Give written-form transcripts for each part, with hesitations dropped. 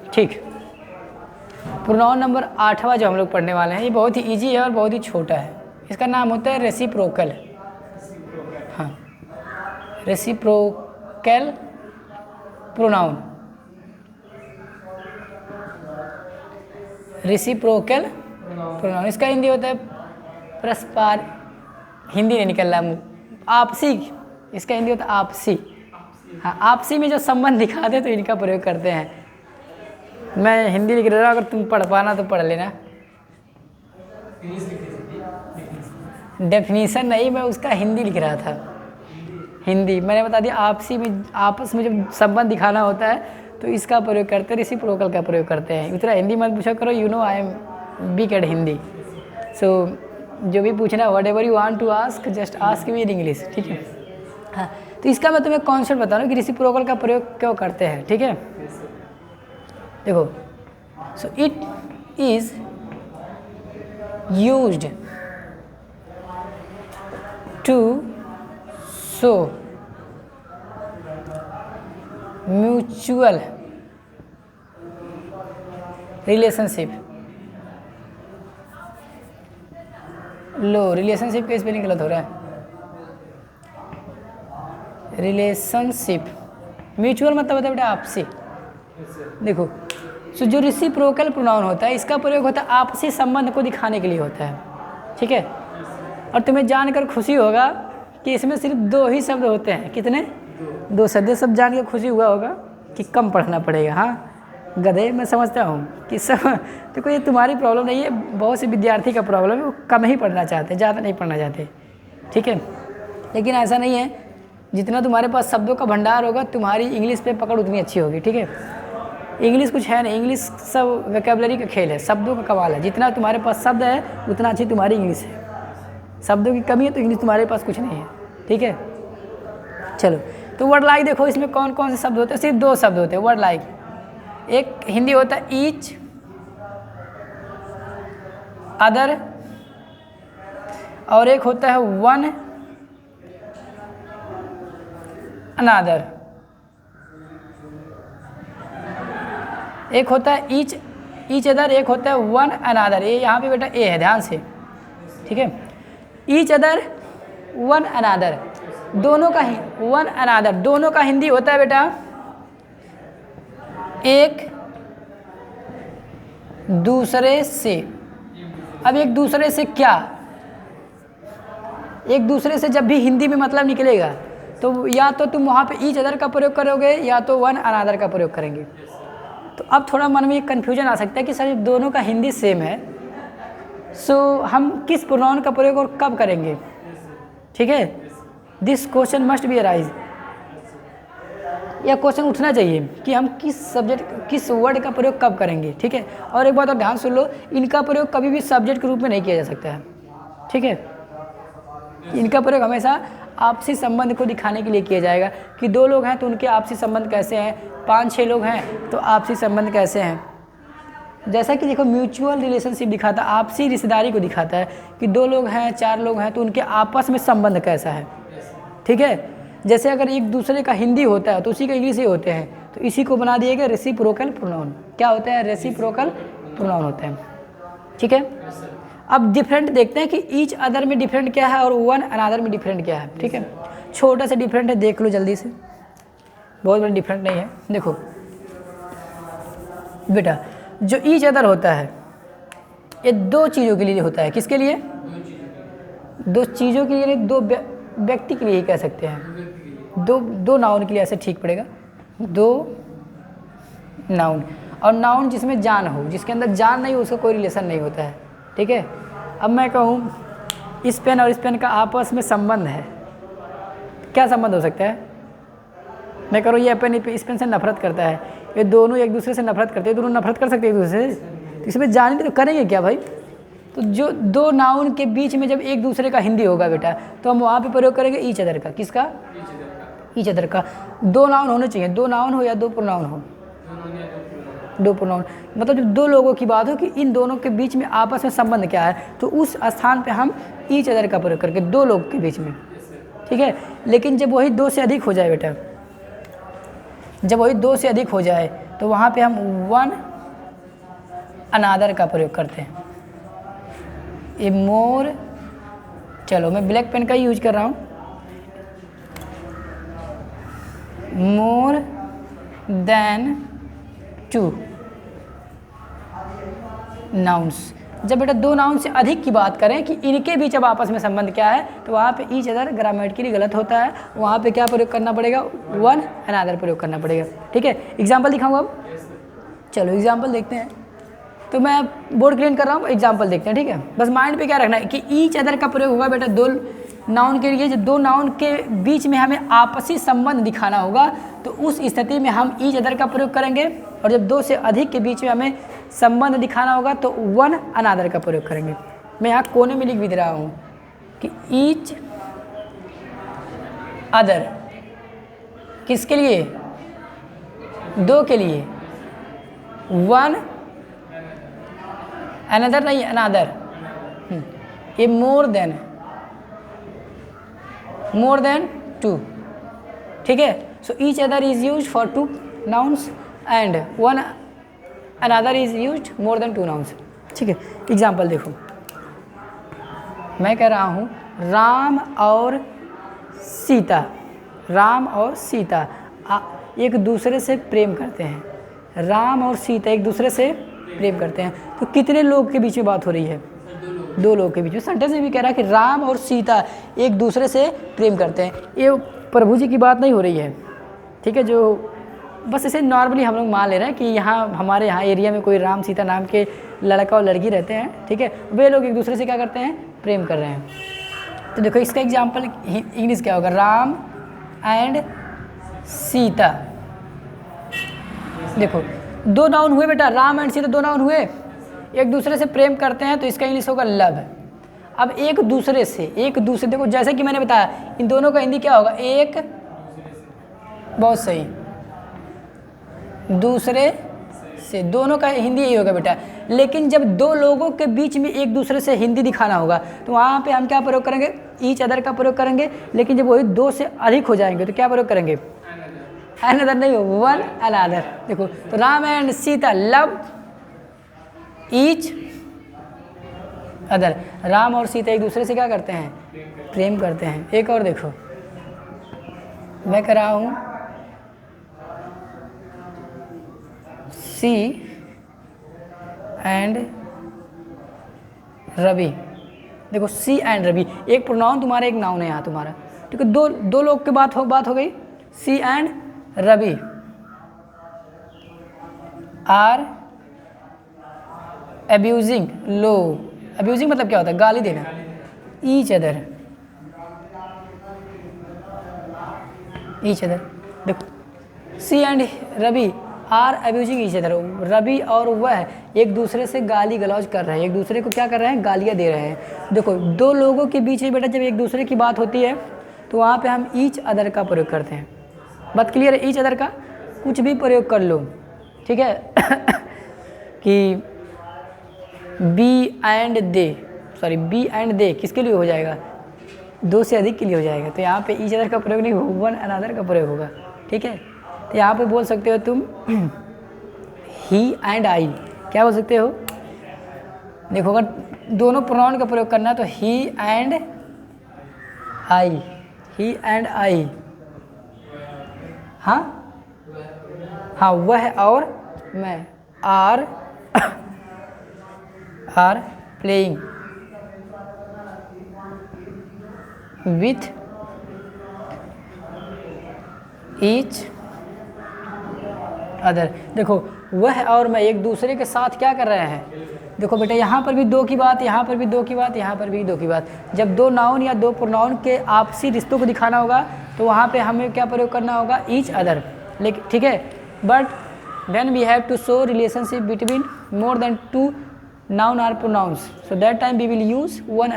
ठीक। Pronoun number 8वां जो हम लोग पढ़ने वाले हैं ये बहुत ही इजी है और बहुत ही छोटा है। इसका नाम होता है रेसिप्रोकल। हाँ, रेसिप्रोकल प्रोनाउन। रेसिप्रोकल प्रोनाउन इसका हिंदी होता है परस्पर, हिंदी नहीं निकल रहा, आपसी। इसका हिंदी होता है आपसी। हाँ, आपसी में जो संबंध दिखाते हैं तो इनका प्रयोग करते हैं। मैं हिंदी लिख रहा हूँ, अगर तुम पढ़ पाना तो पढ़ लेना। डेफिनीशन नहीं, मैं उसका हिंदी लिख रहा था। हिंदी मैंने बता दिया। आपसी में, आपस में जब संबंध दिखाना होता है तो इसका प्रयोग करते हैं, रेसिप्रोकल का प्रयोग करते हैं। इतना हिंदी मत पूछा करो, you know I am weak at Hindi. So जो भी पूछना, whatever you want to ask, just ask me in English, ठीक है। हाँ, तो इसका मैं तुम्हें कॉन्सेप्ट बता रहा हूँ कि रेसिप्रोकल का प्रयोग क्यों करते हैं, ठीक है। देखो, so it is used to show mutual relationship. लो, रिलेशनशिप का स्पेलिंग गलत हो रहा है। रिलेशनशिप, म्यूचुअल मतलब होता है बेटा आपसी। देखो, सो जो रेसिप्रोकल प्रोनाउन होता है इसका प्रयोग होता है आपसी संबंध को दिखाने के लिए होता है, ठीक है। और तुम्हें जानकर खुशी होगा कि इसमें सिर्फ 2 ही शब्द होते हैं। कितने? 2 शब्द। सब जान के खुशी हुआ होगा कि कम पढ़ना पड़ेगा। हाँ गधे, मैं समझता हूँ कि सब, देखो ये तुम्हारी प्रॉब्लम नहीं है, बहुत से विद्यार्थी का प्रॉब्लम है, वो कम ही पढ़ना चाहते हैं, ज़्यादा नहीं पढ़ना चाहते, ठीक है। लेकिन ऐसा नहीं है, जितना तुम्हारे पास शब्दों का भंडार होगा तुम्हारी इंग्लिश पे पकड़ उतनी अच्छी होगी, ठीक है। इंग्लिश कुछ है नहीं, इंग्लिश सब वोकैबुलरी का खेल है, शब्दों का कमाल है। जितना तुम्हारे पास शब्द है उतना अच्छी तुम्हारी इंग्लिश है। शब्दों की कमी है तो इंग्लिश तुम्हारे पास कुछ नहीं है, ठीक है। चलो, तो वर्ड लाइक देखो, इसमें कौन कौन से शब्द होते हैं? सिर्फ 2 शब्द होते हैं वर्ड लाइक। एक हिंदी होता है ईच अदर, और एक होता है वन अनादर। एक होता है ईच अदर, एक होता है वन अनादर। ये यहाँ पे बेटा ए है, ध्यान से, ठीक है। ईच अदर, वन अनादर, दोनों का ही, वन अनादर दोनों का हिंदी होता है बेटा एक दूसरे से। अब एक दूसरे से क्या? एक दूसरे से जब भी हिंदी में मतलब निकलेगा तो या तो तुम वहाँ पे ईच अदर का प्रयोग करोगे या तो वन अनादर का प्रयोग करेंगे। तो अब थोड़ा मन में एक कन्फ्यूजन आ सकता है कि सर दोनों का हिंदी सेम है, सो हम किस प्रोनाउन का प्रयोग और कब करेंगे, ठीक है। This question must be arise, यह क्वेश्चन उठना चाहिए कि हम किस सब्जेक्ट, किस वर्ड का प्रयोग कब करेंगे, ठीक है। और एक बात और ध्यान सुन लो, इनका प्रयोग कभी भी सब्जेक्ट के रूप में नहीं किया जा सकता है, ठीक है। इनका प्रयोग हमेशा आपसी संबंध को दिखाने के लिए किया जाएगा कि 2 लोग हैं तो उनके आपसी संबंध कैसे हैं, 5-6 लोग हैं तो आपसी संबंध कैसे हैं। जैसा कि देखो म्यूचुअल रिलेशनशिप दिखाता है, आपसी रिश्तेदारी को दिखाता है कि 2 लोग हैं, 4 लोग हैं तो उनके आपस में संबंध कैसा है, ठीक है। जैसे अगर एक दूसरे का हिंदी होता है तो उसी का इंग्लिश ही होते हैं, तो इसी को बना दिएगा रेसिप्रोकल प्रोनाउन। क्या होता है? रेसिप्रोकल प्रोनाउन होता है, ठीक है। अब डिफरेंट देखते हैं कि ईच अदर में डिफरेंट क्या है और वन अनादर में डिफरेंट क्या है, ठीक है। छोटा सा डिफरेंट है, देख लो जल्दी से, बहुत बड़ा डिफरेंट नहीं है। देखो बेटा, जो ईच अदर होता है ये 2 चीज़ों के लिए होता है। किसके लिए? 2 चीज़ों के लिए, 2 व्यक्ति के लिए ही कह सकते हैं। 2 नाउन के लिए ऐसे ठीक पड़ेगा, 2 नाउन। और नाउन जिसमें जान हो, जिसके अंदर जान नहीं हो उसका कोई रिलेशन नहीं होता है, ठीक है। अब मैं कहूँ इस पेन और इस पेन का आपस में संबंध है, क्या संबंध हो सकता है? मैं करूँ ये पेन इस पेन से नफरत करता है, ये दोनों एक दूसरे से नफरत करते हैं, दोनों नफरत कर सकते हैं एक दूसरे से, तो इसमें जाने तो करेंगे क्या भाई? तो जो 2 नाउन के बीच में जब एक दूसरे का हिंदी होगा बेटा तो हम वहाँ पे प्रयोग करेंगे ईच अदर का। किसका? ईच अदर का। 2 नाउन होने चाहिए, 2 नाउन हो या 2 प्रोनाउन हो, 2 प्रोनाउन। मतलब जब 2 लोगों की बात हो कि इन दोनों के बीच में आपस में संबंध क्या है तो उस स्थान पे हम ईच अदर का प्रयोग करके 2 लोग के बीच में, ठीक है। लेकिन जब वही 2 से अधिक हो जाए बेटा, जब वही 2 से अधिक हो जाए तो वहाँ पे हम वन अनादर का प्रयोग करते हैं। ए मोर, चलो मैं ब्लैक पेन का ही यूज कर रहा हूँ। मोर देन टू नाउन्स। जब बेटा दो नाउन से अधिक की बात करें कि इनके बीच अब आपस में संबंध क्या है, तो वहाँ पे ईच अदर ग्रामेटिकली गलत होता है। वहाँ पे क्या प्रयोग करना पड़ेगा, वन अनदर प्रयोग करना पड़ेगा। ठीक है, एग्जाम्पल दिखाऊंगा अब। चलो एग्जाम्पल देखते हैं। तो मैं बोर्ड क्लीन कर रहा हूँ, एग्जाम्पल देखते हैं। ठीक है, बस माइंड पे क्या रखना है कि ईच अदर का प्रयोग होगा बेटा दो नाउन के लिए। जब दो नाउन के बीच में हमें आपसी संबंध दिखाना होगा तो उस स्थिति में हम ईच अदर का प्रयोग करेंगे, और जब दो से अधिक के बीच में हमें संबंध दिखाना होगा तो वन अनदर का प्रयोग करेंगे। मैं यहाँ कोने में लिख भी दे रहा हूँ कि ईच अदर किसके लिए, दो के लिए, वन अनदर नहीं अनदर। ये मोर देन टू। ठीक है, so each other is use for two nouns and one another is use more than two nouns. ठीक है, एग्जाम्पल देखो, मैं कह रहा हूँ राम और सीता, राम और सीता एक दूसरे से प्रेम करते हैं। राम और सीता एक दूसरे से प्रेम करते हैं, तो कितने लोग के बीच में बात हो रही है, दो लोग के बीच में। सेंटेंस में भी कह रहा है कि राम और सीता एक दूसरे से प्रेम करते हैं। ये प्रभु जी की बात नहीं हो रही है। ठीक है, जो बस इसे नॉर्मली हम लोग मान ले रहे हैं कि यहाँ हमारे यहाँ एरिया में कोई राम सीता नाम के लड़का और लड़की रहते हैं। ठीक है, वे लोग एक दूसरे से क्या करते हैं, प्रेम कर रहे हैं। तो देखो इसका एग्जाम्पल इंग्लिश क्या होगा, राम एंड सीता। देखो दो नाउन हुए बेटा, राम एंड सीता दो नाउन हुए, एक दूसरे से प्रेम करते हैं तो इसका इंग्लिश होगा लव। अब एक दूसरे देखो जैसे कि मैंने बताया इन दोनों का हिंदी क्या होगा, एक, बहुत सही, दूसरे से, दोनों का हिंदी यही होगा बेटा। लेकिन जब दो लोगों के बीच में एक दूसरे से हिंदी दिखाना होगा तो वहाँ पे हम क्या प्रयोग करेंगे, ईच अदर का प्रयोग करेंगे। लेकिन जब वही दो से अधिक हो जाएंगे तो क्या प्रयोग करेंगे, अनदर नहीं, वन अनदर। देखो तो Ram and Sita love each other, Ram और सीता एक दूसरे से क्या करते हैं, प्रेम करते हैं। एक और देखो, मैं कह रहा हूँ सी एंड रवि। देखो सी एंड रवि, एक प्रोनाउन तुम्हारा, एक नाउन है यहाँ तुम्हारा। ठीक है, दो लोग की बात हो गई। She and Ravi are abusing लो। अब्यूजिंग मतलब क्या होता है, गाली देना। ईच अदर, देखो she and Ravi are abusing each other. Ravi और वह एक दूसरे से गाली गलौज कर रहे हैं, एक दूसरे को क्या कर रहे हैं, गालियाँ दे रहे हैं। देखो दो लोगों के बीच में बेटा जब एक दूसरे की बात होती है तो वहाँ पे हम ईच अदर का प्रयोग करते हैं। बात क्लियर है, ईच अदर का कुछ भी प्रयोग कर लो। ठीक है कि बी एंड दे किसके लिए हो जाएगा, दो से अधिक के लिए हो जाएगा। तो यहाँ पे ईच अदर का प्रयोग नहीं होगा, वन अनदर का प्रयोग होगा। ठीक है, तो यहाँ पे बोल सकते हो तुम ही एंड आई। क्या बोल सकते हो, देखो अगर दोनों प्रोनाउन का प्रयोग करना है तो ही एंड आई। हाँ वह और मैं are playing with each other. देखो वह और मैं एक दूसरे के साथ क्या कर रहे हैं। देखो बेटा यहाँ पर भी दो की बात, यहाँ पर भी दो की बात, यहाँ पर भी दो की बात। जब दो नाउन या दो प्रोनाउन के आपसी रिश्तों को दिखाना होगा तो वहाँ पे हमें क्या प्रयोग करना होगा, ईच अदर। लेकिन ठीक है, but when we have to show relationship between more than two noun or pronouns, so that time we will use one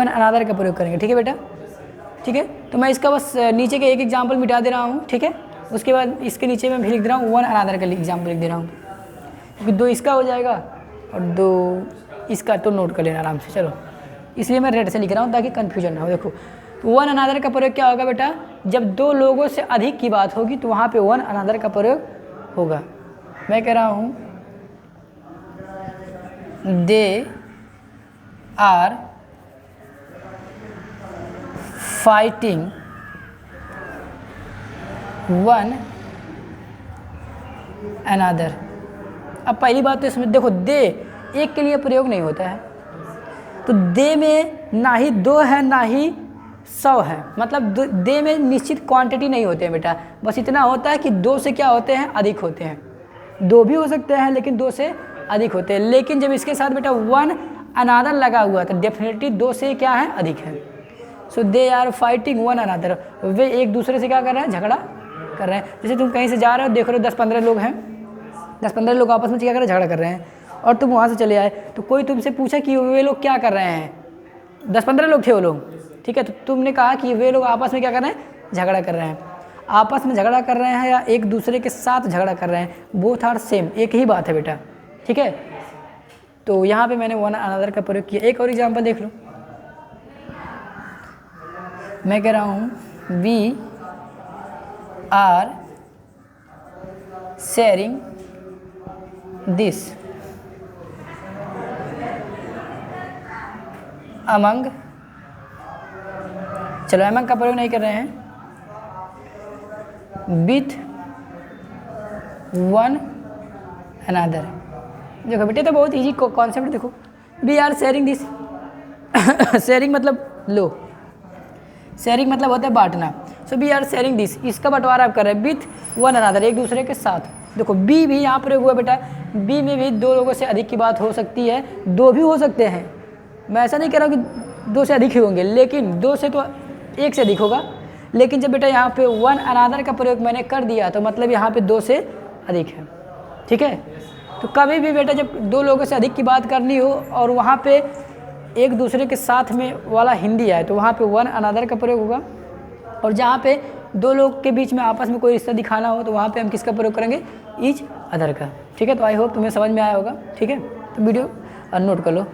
another का प्रयोग करेंगे। ठीक है बेटा, ठीक है। तो मैं इसका बस नीचे के एक एग्जाम्पल मिटा दे रहा हूँ। ठीक है, उसके बाद इसके नीचे में भी लिख दे रहा हूँ वन अनदर का एग्जाम्पल लिख दे रहा हूँ, क्योंकि दो इसका हो जाएगा और दो इसका, तो नोट कर लेना आराम से। चलो इसलिए मैं रेड से लिख रहा हूँ ताकि कन्फ्यूजन ना हो। देखो वन अनदर का प्रयोग क्या होगा बेटा, जब दो लोगों से अधिक की बात होगी तो वहाँ पे वन अनदर का प्रयोग होगा। मैं कह रहा हूँ they are fighting one another. अब पहली बात तो इसमें देखो, दे एक के लिए प्रयोग नहीं होता है, तो दे में ना ही 2 है ना ही 100 है, मतलब दे में निश्चित क्वांटिटी नहीं होते हैं बेटा, बस इतना होता है कि 2 से क्या होते हैं, अधिक होते हैं। 2 भी हो सकते हैं लेकिन 2 से अधिक होते हैं। लेकिन जब इसके साथ बेटा वन अनादर लगा हुआ तो डेफिनेटली 2 से क्या है, अधिक है। So they are fighting one another, वे एक दूसरे से क्या कर रहे हैं, झगड़ा कर रहे हैं। जैसे तुम कहीं से जा रहे हो, देख रहे हो 10-15 लोग हैं, 10-15 लोग आपस में क्या कर रहे हैं, झगड़ा कर रहे हैं, और तुम वहाँ से चले आए, तो कोई तुमसे पूछा कि वे लोग क्या कर रहे हैं, 10-15 लोग थे वो लोग, ठीक है, तो तुमने कहा कि वे लोग आपस में क्या कर रहे हैं, झगड़ा कर रहे हैं। आपस में झगड़ा कर रहे हैं या एक दूसरे के साथ झगड़ा कर रहे हैं, बोथ आर सेम, एक ही बात है बेटा, ठीक है। तो यहाँ पे मैंने वन अनदर का प्रयोग किया। एक और एग्जाम्पल देख लो, मैं कह रहा हूँ we are sharing this among, चलो अमंग का प्रयोग नहीं कर रहे हैं, विथ वन अनदर। देखो बेटे तो बहुत इजी कॉन्सेप्ट, देखो we are sharing this sharing मतलब लो, शेयरिंग मतलब होता है बांटना। So we are sharing this, इसका बंटवारा आप कर रहे हैं विथ वन अनदर, एक दूसरे के साथ। देखो बी भी यहाँ प्रयोग हुआ बेटा, बी में भी 2 लोगों से अधिक की बात हो सकती है, 2 भी हो सकते हैं, मैं ऐसा नहीं कह रहा हूँ कि 2 से अधिक ही होंगे, लेकिन 2 से तो 1 से अधिक होगा। लेकिन जब बेटा यहाँ पे वन अनदर का प्रयोग मैंने कर दिया तो मतलब यहाँ पे 2 से अधिक है, ठीक है। तो कभी भी बेटा जब 2 लोगों से अधिक की बात करनी हो और वहाँ पे एक दूसरे के साथ में वाला हिंदी आए तो वहाँ पे वन अनदर का प्रयोग होगा, और जहाँ पे 2 लोग के बीच में आपस में कोई रिश्ता दिखाना हो तो वहाँ पे हम किसका प्रयोग करेंगे, ईच अदर का, ठीक है। तो आई होप तुम्हें समझ में आया होगा, ठीक है। तो वीडियो नोट कर लो।